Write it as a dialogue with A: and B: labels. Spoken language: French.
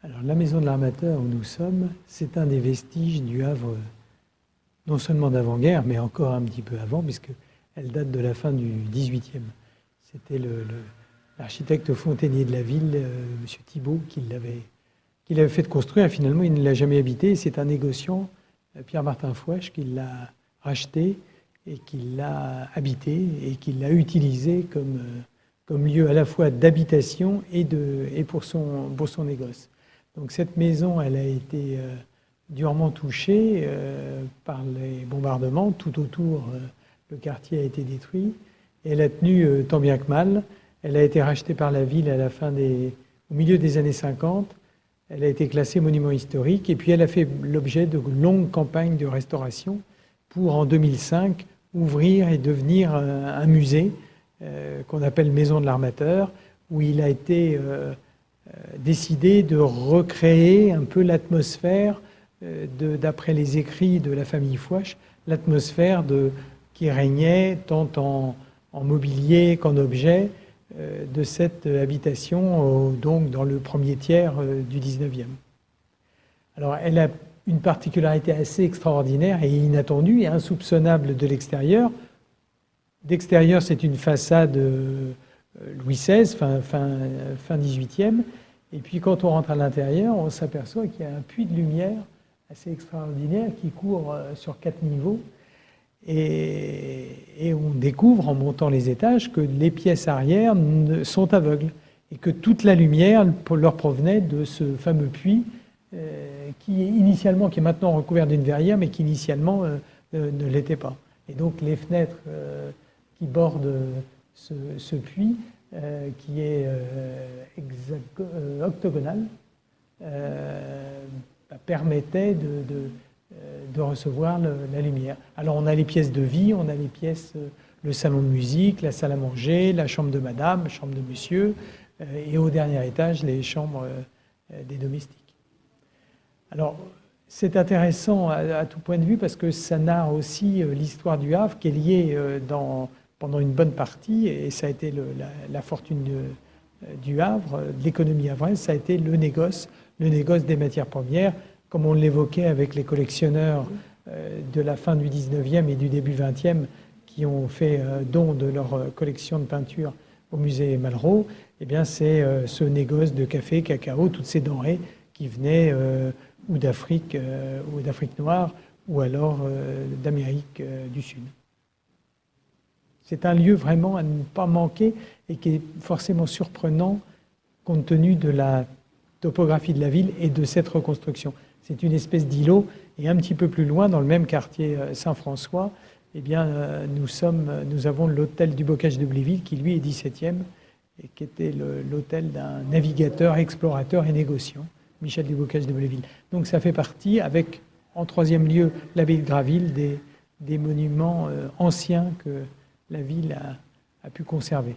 A: Alors, la maison de l'armateur où nous sommes, c'est un des vestiges du Havre, non seulement d'avant-guerre, mais encore un petit peu avant, puisqu'elle date de la fin du XVIIIe. C'était l'architecte fontainier de la ville, M. Thibault, qui l'avait fait construire. Finalement, il ne l'a jamais habité. C'est un négociant, Pierre-Martin Fouache, qui l'a racheté et qui l'a habité et qui l'a utilisé comme lieu à la fois d'habitation et pour son négoce. Donc cette maison, elle a été durement touchée par les bombardements. Tout autour, le quartier a été détruit. Et elle a tenu tant bien que mal. Elle a été rachetée par la ville au milieu des années 50. Elle a été classée monument historique. Et puis elle a fait l'objet de longues campagnes de restauration pour, en 2005, ouvrir et devenir un musée qu'on appelle Maison de l'Armateur, où il a été décidé de recréer un peu l'atmosphère, d'après les écrits de la famille Fouache, l'atmosphère qui régnait tant en mobilier qu'en objets de cette habitation, donc dans le premier tiers du 19e. Alors, elle a une particularité assez extraordinaire et inattendue et insoupçonnable de l'extérieur. D'extérieur, c'est une façade Louis XVI, fin 18e. Et puis quand on rentre à l'intérieur, on s'aperçoit qu'il y a un puits de lumière assez extraordinaire qui court sur 4 niveaux. Et on découvre, en montant les étages, que les pièces arrière sont aveugles et que toute la lumière leur provenait de ce fameux puits qui est maintenant recouvert d'une verrière, mais qui initialement ne l'était pas. Et donc les fenêtres qui bordent ce puits, qui est octogonal, permettait de recevoir la lumière. Alors on a les pièces de vie, on a les pièces, le salon de musique, la salle à manger, la chambre de madame, la chambre de monsieur, et au dernier étage, les chambres des domestiques. Alors, c'est intéressant à tout point de vue parce que ça narre aussi l'histoire du Havre qui est liée pendant une bonne partie, et ça a été la fortune du Havre, de l'économie havraise, ça a été le négoce des matières premières, comme on l'évoquait avec les collectionneurs de la fin du 19e et du début 20e qui ont fait don de leur collection de peinture au musée Malraux. Eh bien, c'est ce négoce de café, cacao, toutes ces denrées qui venaient ou d'Afrique noire, ou alors d'Amérique du Sud. C'est un lieu vraiment à ne pas manquer et qui est forcément surprenant compte tenu de la topographie de la ville et de cette reconstruction. C'est une espèce d'îlot, et un petit peu plus loin, dans le même quartier Saint-François, eh bien, nous avons l'hôtel du Bocage de Bléville, qui lui est 17e, et qui était l'hôtel d'un navigateur, explorateur et négociant, Michel du Bocage de Bléville. Donc ça fait partie, avec en troisième lieu l'abbaye de Graville, des monuments anciens que la ville a pu conserver.